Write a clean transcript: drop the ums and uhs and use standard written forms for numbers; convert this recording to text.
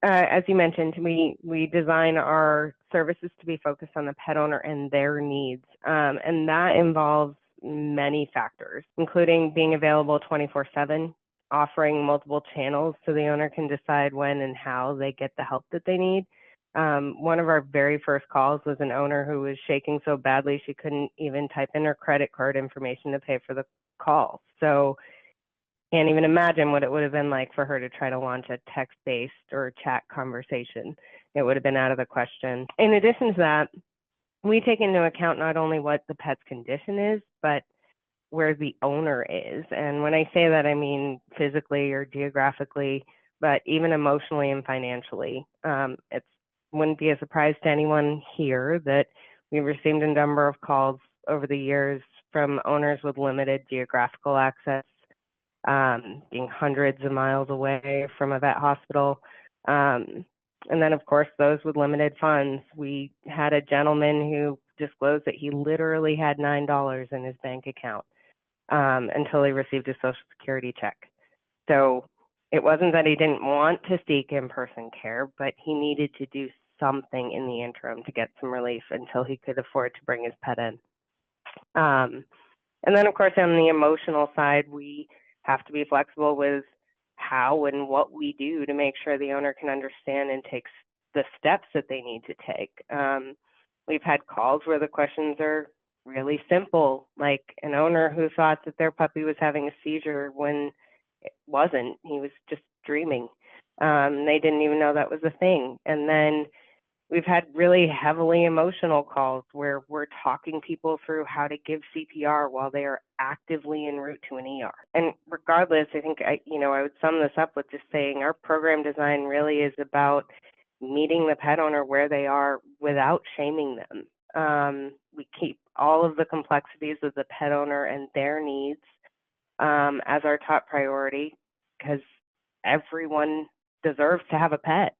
As you mentioned, we design our services to be focused on the pet owner and their needs, and that involves many factors, including being available 24/7, offering multiple channels so the owner can decide when and how they get the help that they need. One of our very first calls was an owner who was shaking so badly she couldn't even type in her credit card information to pay for the call. So can't even imagine what it would have been like for her to try to launch a text-based or chat conversation. It would have been out of the question. In addition to that, we take into account not only what the pet's condition is, but where the owner is. And when I say that, I mean physically or geographically, but even emotionally and financially. It wouldn't be a surprise to anyone here that we've received a number of calls over the years from owners with limited geographical access, being hundreds of miles away from a vet hospital. And then, of course, those with limited funds. We had a gentleman who disclosed that he literally had $9 in his bank account until he received his Social Security check. So it wasn't that he didn't want to seek in-person care, but he needed to do something in the interim to get some relief until he could afford to bring his pet in. And then, of course, on the emotional side, we have to be flexible with how and what we do to make sure the owner can understand and take the steps that they need to take. We've had calls where the questions are really simple, like an owner who thought that their puppy was having a seizure when it wasn't. He was just dreaming. They didn't even know that was a thing. And then we've had really heavily emotional calls where we're talking people through how to give CPR while they are actively en route to an ER. And regardless, I think I would sum this up with just saying our program design really is about meeting the pet owner where they are without shaming them. We keep all of the complexities of the pet owner and their needs as our top priority, because everyone deserves to have a pet.